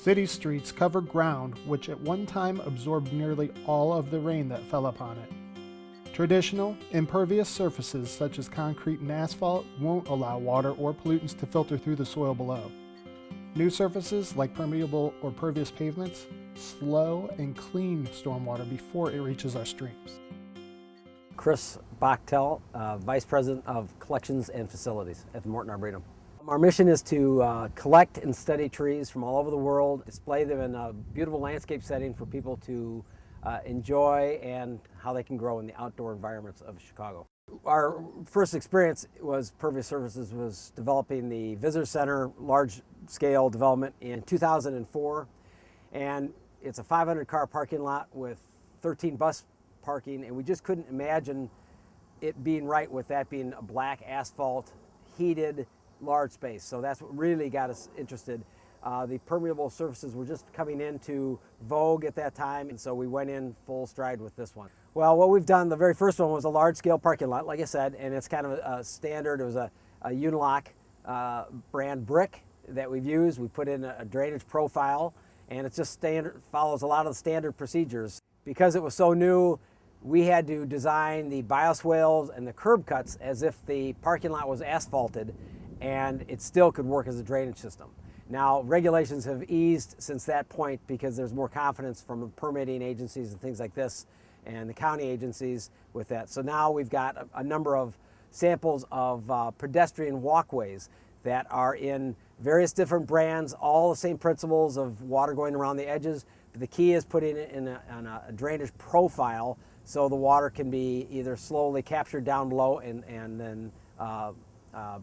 City streets cover ground which at one time absorbed nearly all of the rain that fell upon it. Traditional, impervious surfaces such as concrete and asphalt won't allow water or pollutants to filter through the soil below. New surfaces like permeable or pervious pavements slow and clean stormwater before it reaches our streams. Chris Bachtel, Vice President of Collections and Facilities at the Morton Arboretum. Our mission is to collect and study trees from all over the world, display them in a beautiful landscape setting for people to enjoy and how they can grow in the outdoor environments of Chicago. Our first experience was Pervious Services was developing the Visitor Center large-scale development in 2004, and it's a 500-car parking lot with 13 bus parking, and we just couldn't imagine it being right with that being a black asphalt, heated, large space. So that's what really got us interested. The permeable surfaces were just coming into vogue at that time, and so we went in full stride with this one. Well, what we've done, the very first one was a large-scale parking lot, like I said, and it's kind of a standard. It was a Unilock brand brick that we've used. We put in a drainage profile, and it's just standard, follows a lot of the standard procedures. Because it was so new, we had to design the bioswales and the curb cuts as if the parking lot was asphalted, and it still could work as a drainage system. Now, regulations have eased since that point because there's more confidence from the permitting agencies and things like this and the county agencies with that. So now we've got a number of samples of pedestrian walkways that are in various different brands, all the same principles of water going around the edges. But the key is putting it in a drainage profile so the water can be either slowly captured down below and then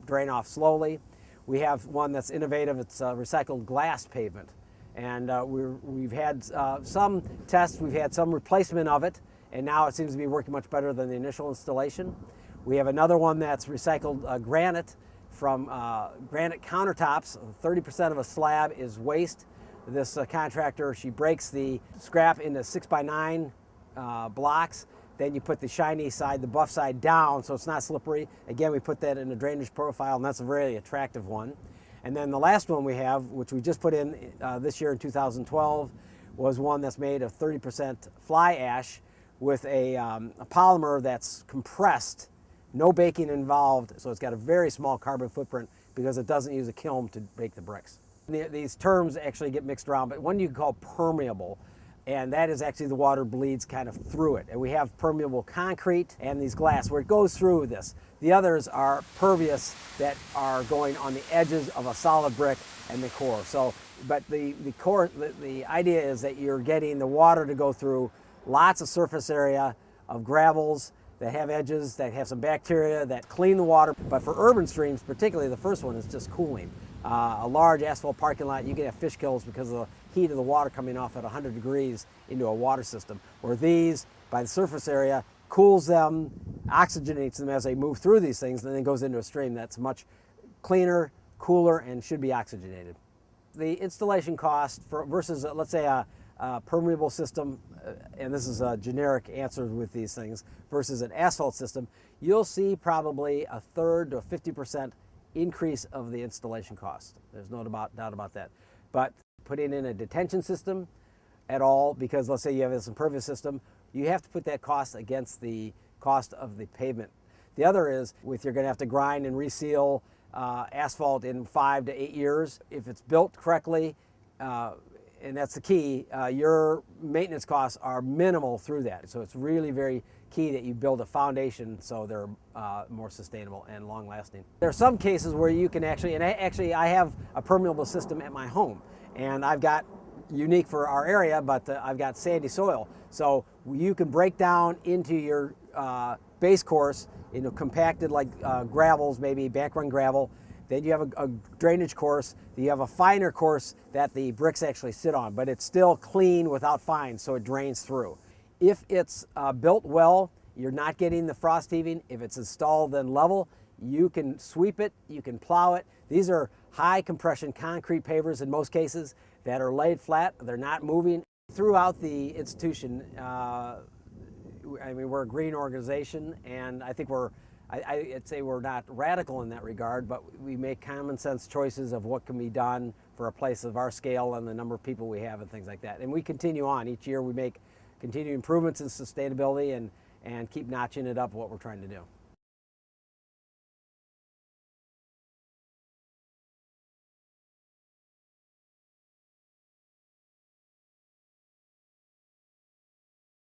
drain off slowly. We have one that's innovative. It's recycled glass pavement. And we've had some tests, we've had some replacement of it, and now it seems to be working much better than the initial installation. We have another one that's recycled granite from granite countertops. 30% of a slab is waste. This contractor, she breaks the scrap into 6x9 blocks. Then you put the shiny side, the buff side down so it's not slippery. Again, we put that in a drainage profile, and that's a very attractive one. And then the last one we have, which we just put in this year in 2012, was one that's made of 30% fly ash with a polymer that's compressed, no baking involved, so it's got a very small carbon footprint because it doesn't use a kiln to bake the bricks. These terms actually get mixed around, but one you can call permeable, and that is actually the water bleeds kind of through it. And we have permeable concrete and these glass where it goes through this. The others are pervious that are going on the edges of a solid brick and the core. So, but the core, the idea is that you're getting the water to go through lots of surface area of gravels that have edges, that have some bacteria, that clean the water. But for urban streams, particularly the first one, is just cooling. A large asphalt parking lot, you can have fish kills because of the heat of the water coming off at 100 degrees into a water system. Where these, by the surface area, cools them, oxygenates them as they move through these things, and then goes into a stream that's much cleaner, cooler, and should be oxygenated. The installation cost versus, let's say, a permeable system, and this is a generic answer with these things, versus an asphalt system, you'll see probably a third to a 50% increase of the installation cost. There's no doubt about that. But putting in a detention system at all, because let's say you have this impervious system, you have to put that cost against the cost of the pavement. The other is, you're going to have to grind and reseal asphalt in 5 to 8 years. If it's built correctly, and that's the key, your maintenance costs are minimal through that. So it's really very key that you build a foundation so they're more sustainable and long lasting. There are some cases where you can actually, I have a permeable system at my home, and I've got, unique for our area, but I've got sandy soil. So you can break down into your base course, compacted like gravels, maybe bank-run gravel. Then you have a drainage course. You have a finer course that the bricks actually sit on, but it's still clean without fines, so it drains through. If it's built well, you're not getting the frost heaving. If it's installed then level, you can sweep it, you can plow it. These are high compression concrete pavers in most cases that are laid flat. They're not moving. Throughout the institution, we're a green organization, and I think I'd say we're not radical in that regard, but we make common sense choices of what can be done for a place of our scale and the number of people we have and things like that. And we continue on. Each year we make continued improvements in sustainability and keep notching it up what we're trying to do.